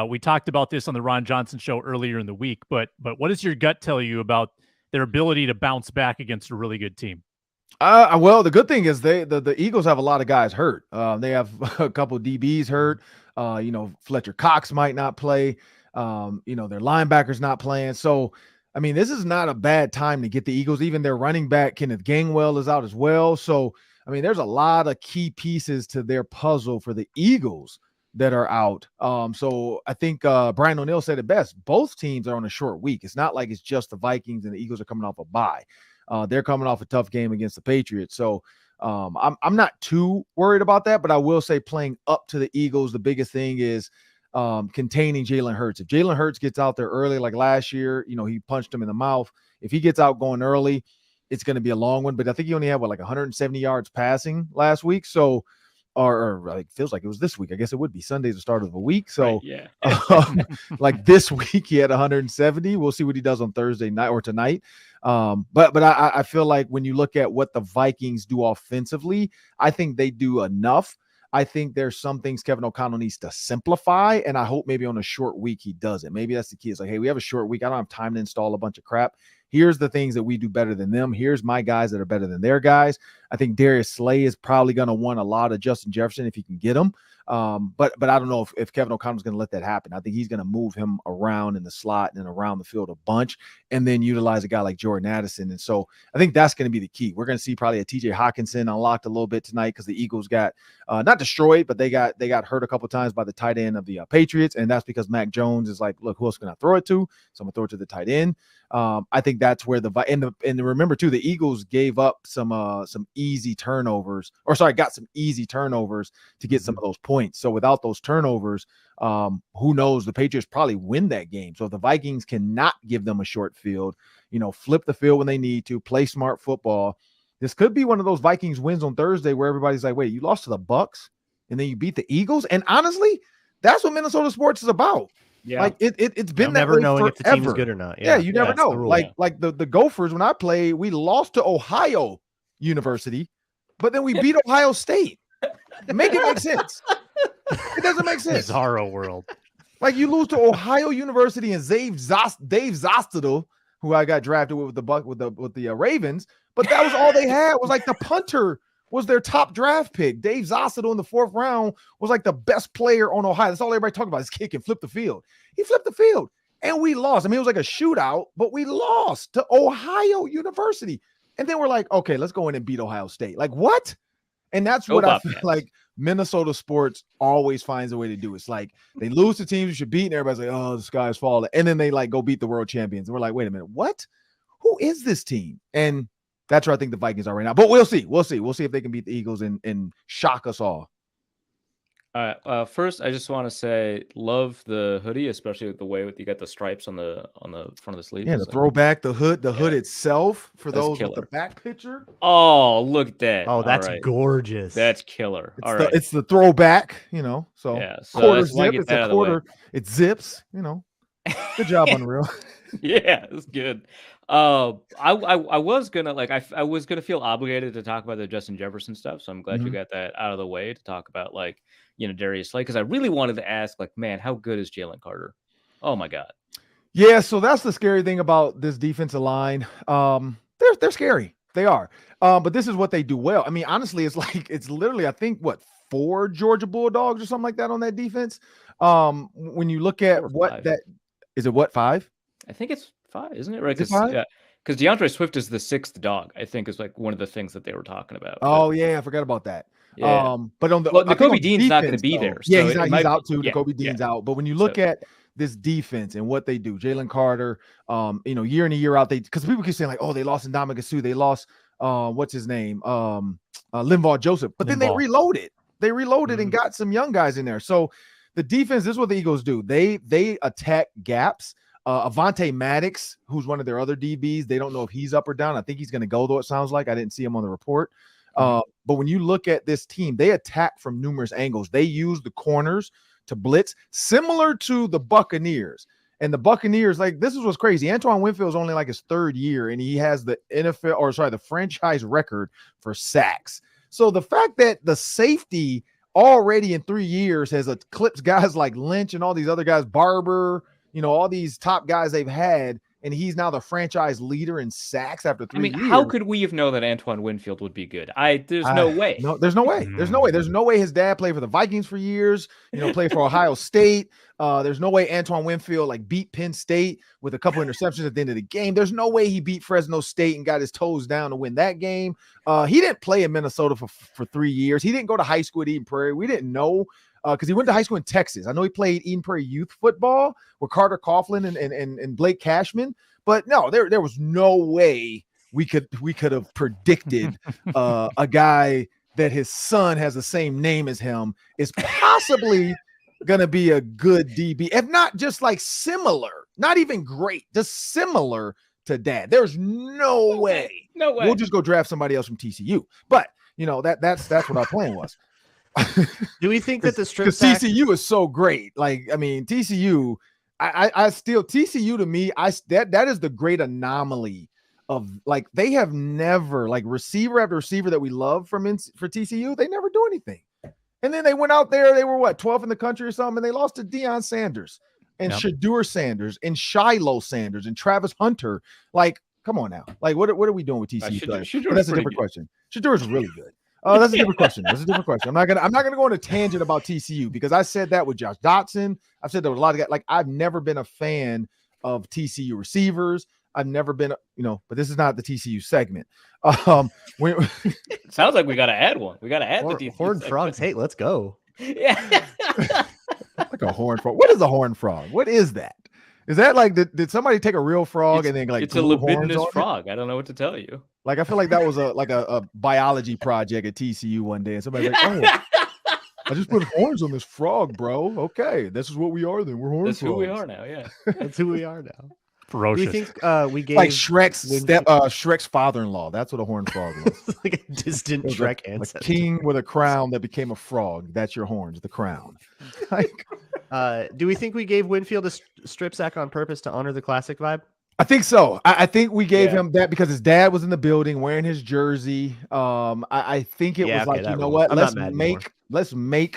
We talked about this on the Ron Johnson Show earlier in the week, but what does your gut tell you about their ability to bounce back against a really good team? Well, the good thing is the Eagles have a lot of guys hurt. They have a couple of DBs hurt. Fletcher Cox might not play. Their linebackers not playing. So I mean, this is not a bad time to get the Eagles. Even their running back, Kenneth Gainwell, is out as well. So, I mean, there's a lot of key pieces to their puzzle for the Eagles that are out. So I think Brian O'Neill said it best. Both teams are on a short week. It's not like it's just the Vikings and the Eagles are coming off a bye. They're coming off a tough game against the Patriots. So I'm not too worried about that, but I will say playing up to the Eagles, the biggest thing is containing Jalen Hurts. If Jalen Hurts gets out there early, like last year, he punched him in the mouth. If he gets out going early, it's going to be a long one. But I think he only had 170 yards passing last week. So, or like feels like it was this week. I guess it would be Sunday's the start of the week. So, right, yeah. Like this week he had 170. We'll see what he does on Thursday night or tonight. But I feel like when you look at what the Vikings do offensively, I think they do enough. I think there's some things Kevin O'Connell needs to simplify, and I hope maybe on a short week he does it. Maybe that's the key. It's like, hey, we have a short week. I don't have time to install a bunch of crap. Here's the things that we do better than them. Here's my guys that are better than their guys. I think Darius Slay is probably going to want a lot of Justin Jefferson if he can get him. But I don't know if Kevin O'Connell's going to let that happen. I think he's going to move him around in the slot and around the field a bunch and then utilize a guy like Jordan Addison. And so I think that's going to be the key. We're going to see probably a TJ Hawkinson unlocked a little bit tonight because the Eagles got not destroyed, but they got hurt a couple of times by the tight end of the Patriots. And that's because Mac Jones is like, look, who else can I throw it to? So I'm going to throw it to the tight end. I think that's where and remember too, the Eagles gave up some easy turnovers, got some easy turnovers to get some of those points. So without those turnovers, who knows? The Patriots probably win that game. So if the Vikings cannot give them a short field, flip the field when they need to, play smart football. This could be one of those Vikings wins on Thursday where everybody's like, wait, you lost to the Bucs and then you beat the Eagles. And honestly, that's what Minnesota sports is about. Yeah, like it's been never knowing forever. if the team is good or not. Yeah, you never know. Like the Gophers, when I played, we lost to Ohio University, but then we beat Ohio State. Make it make sense. It doesn't make sense. Bizarro world. Like you lose to Ohio University and Dave Zostadel, who I got drafted with the Ravens, but that was all they had. Was like the punter was their top draft pick. Dave Zostadel in the 4th round was like the best player on Ohio. That's all everybody talking about. His kick and flip the field. He flipped the field, and we lost. I mean, it was like a shootout, but we lost to Ohio University. And then we're like, okay, let's go in and beat Ohio State. Like what? And that's what I feel like Minnesota sports always finds a way to do. It's like they lose to teams you should beat, and everybody's like, oh, the sky's falling. And then they like go beat the world champions. And we're like, wait a minute, what? Who is this team? And that's where I think the Vikings are right now. But we'll see. We'll see if they can beat the Eagles and shock us all. All right. First, I just want to say, love the hoodie, especially with the way you got the stripes on the front of the sleeve. Yeah, the throwback, the hood itself for that's those killer. With the back picture. Oh, look at that! Oh, that's gorgeous. That's killer. It's the throwback, So yeah, quarter zip. It's a quarter. It zips. Good job, Unreal. Yeah, it's good. I was gonna I was gonna feel obligated to talk about the Justin Jefferson stuff, so I'm glad you got that out of the way to talk about Darius Slay, because I really wanted to ask, man, how good is Jalen Carter? Oh my God. Yeah, so that's the scary thing about this defensive line. They're scary. They are. But this is what they do well. I mean, honestly, it's literally, I think, 4 Georgia Bulldogs or something like that on that defense. When you look at is it 5? I think it's 5, isn't it? Right? Because DeAndre Swift is the 6th dog, I think, is one of the things that they were talking about. Oh, yeah, I forgot about that. Yeah. But on Kobe Dean's not going to be there. So yeah, he's out too. Kobe Dean's out. But when you look at this defense and what they do, Jalen Carter, year in and year out, because people keep saying they lost Ndamukong Suh, they lost what's his name, Linval Joseph, but then they reloaded. They reloaded and got some young guys in there. So the defense, this is what the Eagles do. They attack gaps. Avonte Maddox, who's one of their other DBs, they don't know if he's up or down. I think he's going to go, though, it sounds like. I didn't see him on the report. But when you look at this team, they attack from numerous angles. They use the corners to blitz, similar to the Buccaneers. And the Buccaneers, this is what's crazy. Antoine Winfield's only his 3rd year, and he has the the franchise record for sacks. So the fact that the safety already in 3 years has eclipsed guys like Lynch and all these other guys, Barber, all these top guys they've had, and he's now the franchise leader in sacks after 3 years. How could we have known that Antoine Winfield would be good? There's no way. No, there's no way. There's no way. There's no way his dad played for the Vikings for years, played for Ohio State. There's no way Antoine Winfield beat Penn State with a couple interceptions at the end of the game. There's no way he beat Fresno State and got his toes down to win that game. He didn't play in Minnesota for 3 years. He didn't go to high school at Eden Prairie. We didn't know because he went to high school in Texas. I know he played Eden Prairie youth football with Carter Coughlin and Blake Cashman. But no, there was no way we could have predicted a guy that his son has the same name as him is possibly going to be a good DB, if not just similar, not even great, just similar to dad. There's no way. No way. We'll just go draft somebody else from TCU. But that's what our plan was. Do we think that the strip sack? TCU is so great. TCU. I still TCU to me, that is the great anomaly of they have never receiver after receiver that we love for TCU. They never do anything. And then they went out there, they were 12th in the country or something, and they lost to Deion Sanders and Shadur Sanders and Shiloh Sanders and Travis Hunter. Come on now. What are we doing with TCU? That's a different question. Shadur is really good. That's a different question. I'm not gonna go on a tangent about TCU because I said that with Josh Dotson. I've said that with a lot of guys. I've never been a fan of TCU receivers. I've never been, but this is not the TCU segment. Sounds like we got to add one. We got to add the TCU Horned segment. Frogs. Hey, let's go. Yeah. Like a horned frog. What is a horned frog? What is that? Is that did somebody take a real frog and then it's a libidinous frog. I don't know what to tell you. I feel like that was a biology project at TCU one day, and somebody's like, "Oh, I just put horns on this frog, bro. Okay, this is what we are. Then we're horned That's frogs. who we are now. Yeah, that's who we are now. Ferocious. Do you think we gave Shrek's father-in-law? That's what a horned frog was. like a distant Shrek ancestor? A king with a crown that became a frog. That's your horns, the crown. Do we think we gave Winfield a strip sack on purpose to honor the classic vibe? I think so. I think we gave him that because his dad was in the building wearing his jersey. I think it was you know what? Let's make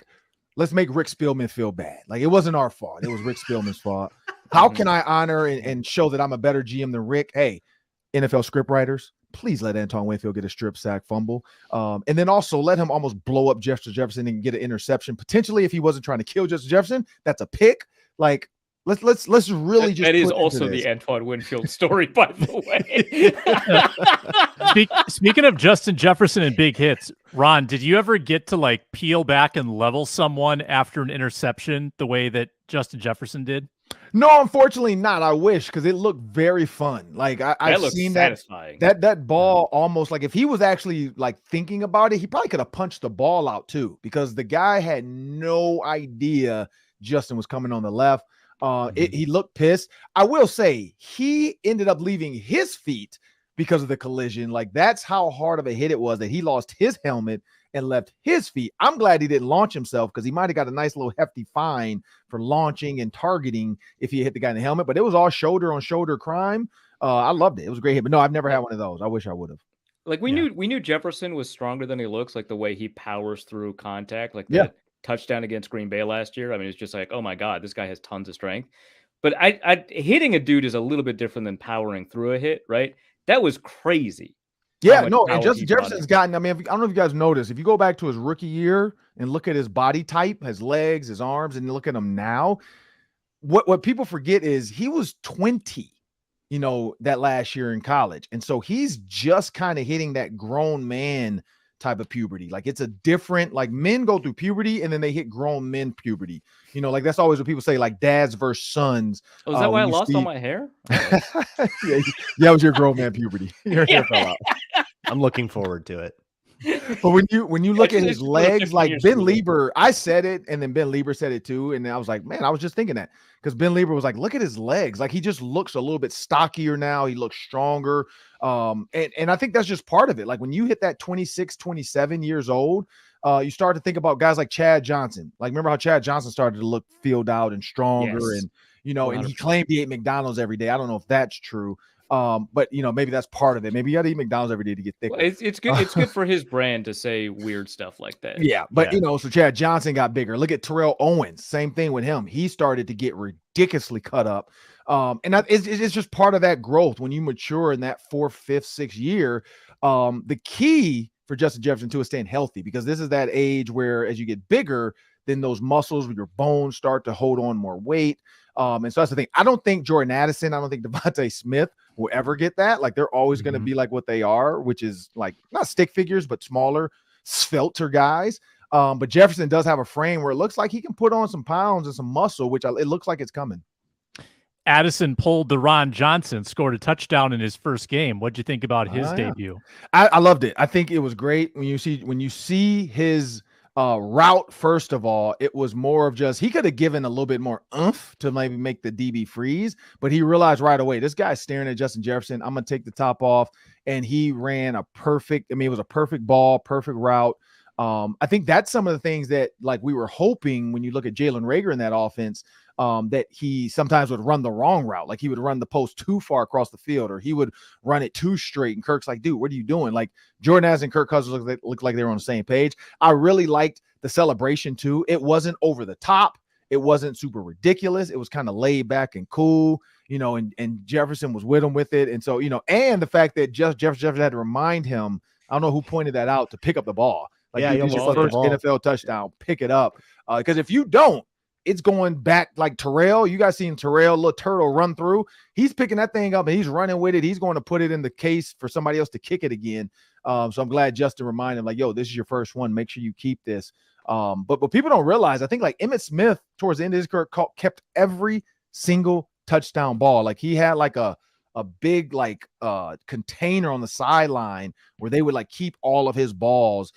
Rick Spielman feel bad. It wasn't our fault. It was Rick Spielman's fault. How can I honor and show that I'm a better GM than Rick? Hey, NFL scriptwriters, please let Antoine Winfield get a strip sack fumble. And then also let him almost blow up Justin Jefferson and get an interception. Potentially, if he wasn't trying to kill Justin Jefferson, that's a pick. Let's really just. That is also the Antoine Winfield story, by the way. Speaking of Justin Jefferson and big hits, Ron, did you ever get to peel back and level someone after an interception the way that Justin Jefferson did? No, unfortunately not. I wish, because it looked very fun. I've seen satisfying. that ball almost if he was actually thinking about it, he probably could have punched the ball out too, because the guy had no idea Justin was coming on the left. He looked pissed. I will say he ended up leaving his feet because of the collision. That's how hard of a hit it was that he lost his helmet and left his feet. I'm glad he didn't launch himself, because he might have got a nice little hefty fine for launching and targeting if he hit the guy in the helmet. But it was all shoulder on shoulder crime. I loved it. It was a great hit. But no, I've never had one of those. I wish I would have. We knew Jefferson was stronger than he looks. The way he powers through contact. The touchdown against Green Bay last year. I mean, it's just oh my God, this guy has tons of strength. But hitting a dude is a little bit different than powering through a hit, right? That was crazy. Yeah, no, and Justin Jefferson's gotten, I don't know if you guys noticed, if you go back to his rookie year and look at his body type, his legs, his arms, and look at him now, what people forget is he was 20, that last year in college. And so he's just kind of hitting that grown man type of puberty. It's a different, men go through puberty and then they hit grown men puberty. That's always what people say, dads versus sons. Oh, is that why I lost all my hair? Yeah, it was your grown man puberty. Your hair fell out. I'm looking forward to it. But when you look at his legs, Ben Lieber, I said it, and then Ben Lieber said it too, and I was like, man, I was just thinking that, because Ben Lieber was like, look at his legs, he just looks a little bit stockier now. He looks stronger, and I think that's just part of it. When you hit that 26, 27 years old, you start to think about guys like Chad Johnson. Remember how Chad Johnson started to look filled out and stronger, and and he claimed he ate McDonald's every day. I don't know if that's true. But maybe that's part of it. Maybe you got to eat McDonald's every day to get thicker. Well, it's good. It's good for his brand to say weird stuff like that. Yeah, but Yeah. so Chad Johnson got bigger. Look at Terrell Owens. Same thing with him. He started to get ridiculously cut up. It's just part of that growth when you mature in that 4th, 5th, 6th year. The key for Justin Jefferson too is staying healthy, because this is that age where as you get bigger, then those muscles with your bones start to hold on more weight. And so that's the thing. I don't think Jordan Addison, I don't think Devontae Smith will ever get that. Like, they're always going to be like what they are, which is like not stick figures, but smaller, svelter guys. But Jefferson does have a frame where it looks like he can put on some pounds and some muscle, which it looks like it's coming. Addison pulled the Ron Johnson, scored a touchdown in his first game. What'd you think about his debut? I loved it. I think it was great when you see his route. First of all, it was more of just, he could have given a little bit more oomph to maybe make the DB freeze, but he realized right away, this guy's staring at Justin Jefferson. I'm going to take the top off. And he ran it was a perfect ball, perfect route. I think that's some of the things that, like, we were hoping when you look at Jalen Reagor in that offense, that he sometimes would run the wrong route. Like, he would run the post too far across the field, or he would run it too straight. And Kirk's like, dude, what are you doing? Like, Jordan Addison and Kirk Cousins looked like they were on the same page. I really liked the celebration too. It wasn't over the top. It wasn't super ridiculous. It was kind of laid back and cool, and Jefferson was with him with it. And so, and the fact that Jefferson had to remind him, I don't know who pointed that out, to pick up the ball. Like, Yeah, your he almost first NFL touchdown, pick it up. Because if you don't, it's going back like Terrell. You guys seen Terrell, little turtle, run through. He's picking that thing up and he's running with it. He's going to put it in the case for somebody else to kick it again. So I'm glad Justin reminded him, like, yo, this is your first one. Make sure you keep this. But people don't realize, I think, like, Emmitt Smith towards the end of his career kept every single touchdown ball. Like, he had like a big container on the sideline where they would like keep all of his balls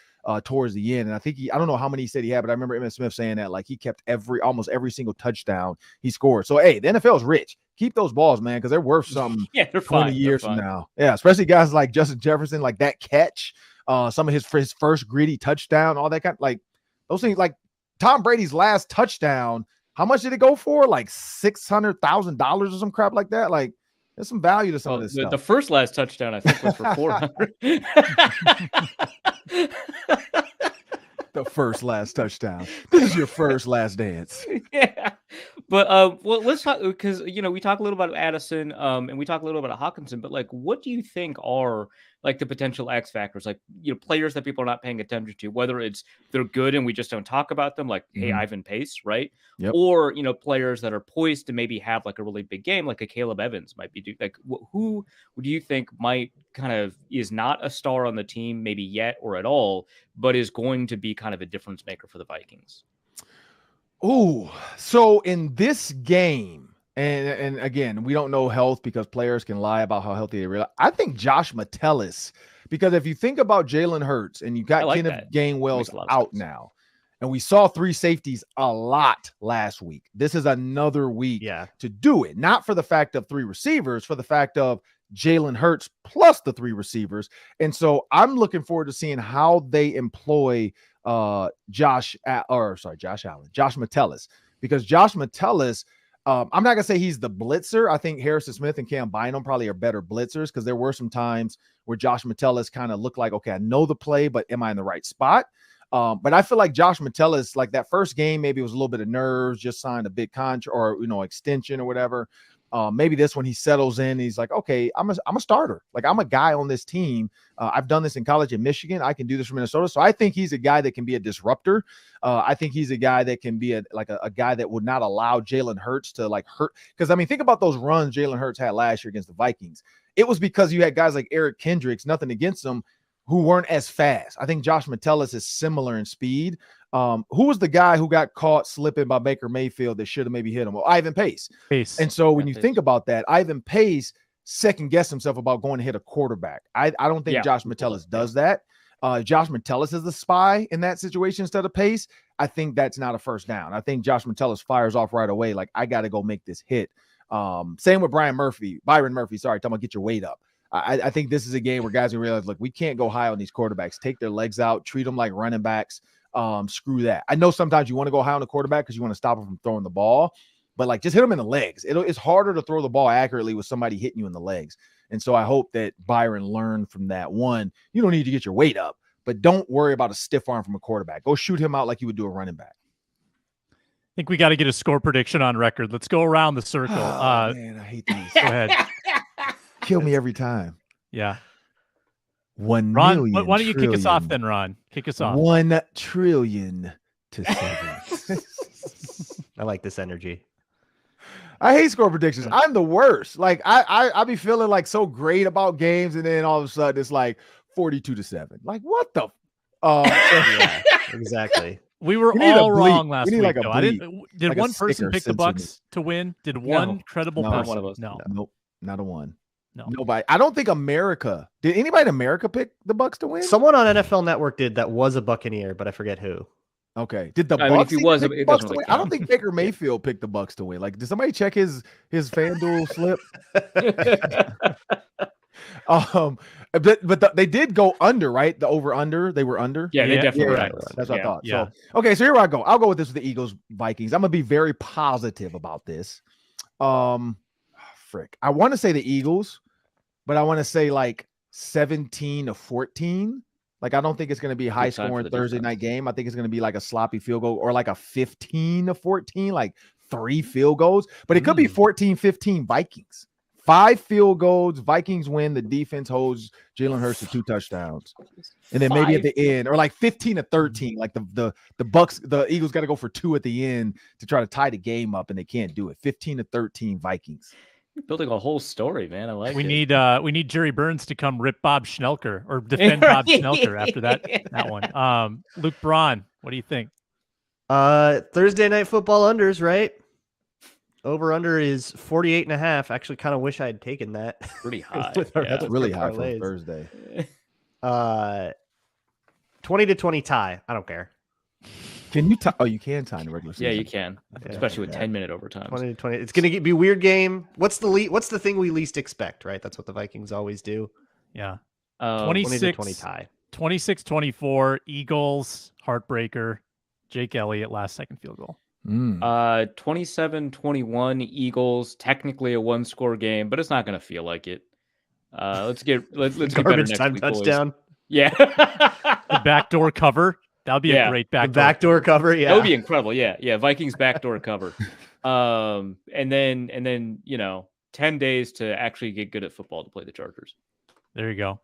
towards the end. And I think I don't know how many he said he had, but I remember Emmitt Smith saying that, like, he kept almost every single touchdown he scored. So, hey, the NFL is rich. Keep those balls, man, because they're worth something. Yeah, they're 20 years from now. Yeah, especially guys like Justin Jefferson, like that catch, some of his first gritty touchdown, all that kind of, like, those things. Like Tom Brady's last touchdown, how much did it go for? Like $600,000 or some crap like that. Like, there's some value to some of this stuff. The first last touchdown, I think, was for 400. The first last touchdown. This is your first last dance. Yeah. But well, let's talk, because we talk a little about Addison, and we talk a little about Hawkinson, but like, what do you think are like the potential X factors, like, players that people are not paying attention to, whether it's they're good and we just don't talk about them, like, hey, Ivan Pace, right? Yep. Or players that are poised to maybe have like a really big game, like a Caleb Evans might be. Like, who do you think might kind of is not a star on the team maybe yet or at all, but is going to be kind of a difference maker for the Vikings? Oh, so in this game, and again, we don't know health because players can lie about how healthy they really are. I think Josh Metellus, because if you think about Jalen Hurts and you got Kenneth Gainwell's out now, and we saw 3 safeties a lot last week. This is another week to do it, not for the fact of 3 receivers, for the fact of Jalen Hurts plus the 3 receivers. And so I'm looking forward to seeing how they employ Josh Metellus, because Josh Metellus, I'm not gonna say he's the blitzer. I think Harrison Smith and Cam Bynum probably are better blitzers, because there were some times where Josh Metellus kind of looked like, okay, I know the play, but am I in the right spot? But I feel like Josh Metellus, like that first game, maybe it was a little bit of nerves, just signed a big contract or extension or whatever. Maybe this one he settles in. He's like, okay, I'm a starter. Like, I'm a guy on this team. I've done this in college in Michigan. I can do this for Minnesota. So I think he's a guy that can be a disruptor. I think he's a guy that can be a guy that would not allow Jalen Hurts to like hurt. Because I mean, think about those runs Jalen Hurts had last year against the Vikings. It was because you had guys like Eric Kendricks, nothing against them, who weren't as fast. I think Josh Metellus is similar in speed. Who was the guy who got caught slipping by Baker Mayfield that should have maybe hit him? Well, Ivan Pace. And so when you think about that, Ivan Pace second guessed himself about going to hit a quarterback. I don't think Josh Metellus does that. Josh Metellus is the spy in that situation instead of Pace. I think that's not a first down. I think Josh Metellus fires off right away. Like, I got to go make this hit. Same with Byron Murphy, talking about get your weight up. I think this is a game where guys will realize, look, we can't go high on these quarterbacks. Take their legs out, treat them like running backs. Screw that. I know sometimes you want to go high on the quarterback because you want to stop him from throwing the ball, but like just hit him in the legs. It's harder to throw the ball accurately with somebody hitting you in the legs. And so I hope that Byron learned from that. One, you don't need to get your weight up, but don't worry about a stiff arm from a quarterback. Go shoot him out like you would do a running back. I think we got to get a score prediction on record. Let's go around the circle. Man, I hate these. Go ahead. Kill me every time. Yeah. 1 Ron, million. why don't you kick us off then, Ron? Kick us off. 1 trillion to 7. I like this energy. I hate score predictions. I'm the worst. Like I be feeling like so great about games, and then all of a sudden it's like 42-7. Like what the? Yeah, exactly. We were We need a all bleep. wrong last We need week. like a though. bleep. Did Like a one person sticker pick the censored Bucks to win? Did one credible No. person? One of us. No. Nope, not a one. No. Nobody. I don't think America. Did anybody in America pick the Bucks to win? Someone on NFL Network did that was a Buccaneer, but I forget who. Okay. Did the I Bucks? mean, if he even was, pick it the Bucks doesn't to really win? I don't count. think Baker Mayfield picked the Bucks to win. Like, did somebody check his FanDuel slip? But they did go under, right? The over under. They were under. Yeah, they Yeah, definitely yeah, were. That's what I thought. Yeah. So okay, so here I go. I'll go with this with the Eagles Vikings. I'm gonna be very positive about this. Frick. I want to say the Eagles, but I want to say like 17-14. Like I don't think it's gonna be a high Good time for scoring the Thursday defense. night game. I think it's gonna be like a sloppy field goal or like a 15-14, like 3 field goals, but it could be 14-15 Vikings. 5 field goals, Vikings win. The defense holds Jalen Hurts to 2 touchdowns, and then maybe at the end, or like 15-13. Like the Bucks, the Eagles got to go for 2 at the end to try to tie the game up, and they can't do it. 15-13 Vikings. You're building a whole story, man. I like We it. need Jerry Burns to come rip Bob Schnelker or defend Bob Schnelker after that one. Luke Braun, what do you think? Thursday night football unders, right? Over under is 48.5. Actually, kind of wish I had taken that. Pretty high. With our Yeah. That's extra really high for parlays. Thursday. 20-20 tie. I don't care. Can you tie? Oh, you can tie in the regular season. Yeah, you can, especially with 10-minute overtimes. 20-20. It's gonna be a weird game. What's the thing we least expect, right? That's what the Vikings always do. Yeah. 20-20 26 tie. 26-24 Eagles heartbreaker. Jake Elliott last second field goal. 27-21 Eagles. Technically a 1-score game, but it's not going to feel like it. Let's get better Garbage next time week, boys. touchdown. Yeah. The backdoor cover. That would be a great The backdoor. backdoor cover. Yeah. That would be incredible. Yeah. Vikings backdoor cover. And then 10 days to actually get good at football to play the Chargers. There you go.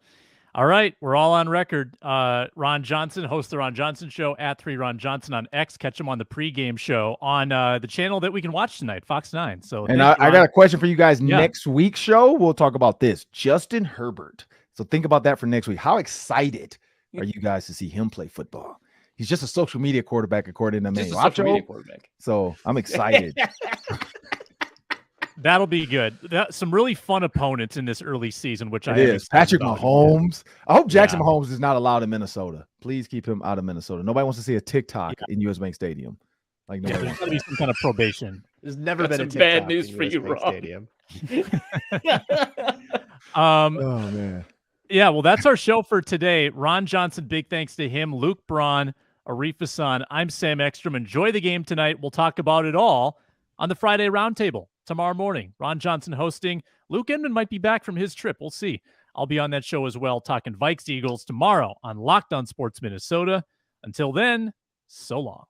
All right, we're all on record. Ron Johnson, host of the Ron Johnson Show, at 3Ron Johnson on X. Catch him on the pregame show on the channel that we can watch tonight, Fox 9. So, And I got a question for you guys. Yeah. Next week's show, we'll talk about this. Justin Herbert. So think about that for next week. How excited are you guys to see him play football? He's just a social media quarterback, according to Just a Manny social media Wacho. quarterback. So I'm excited. that'll be good. Some really fun opponents in this early season, which It I am is. excited Patrick about. Mahomes. I hope Jackson Yeah. Mahomes is not allowed in Minnesota. Please keep him out of Minnesota. Nobody wants to see a TikTok in US Bank Stadium. Like Yeah, nobody there's wants going to be some kind of probation. There's never That's been a some bad TikTok news in for US you, Bank Rob. Stadium. Oh man. Yeah, well, that's our show for today. Ron Johnson, big thanks to him. Luke Braun, Arif Hasan. I'm Sam Ekstrom. Enjoy the game tonight. We'll talk about it all on the Friday Roundtable tomorrow morning. Ron Johnson hosting. Luke Inman might be back from his trip. We'll see. I'll be on that show as well, talking Vikes Eagles tomorrow on Locked On Sports Minnesota. Until then, so long.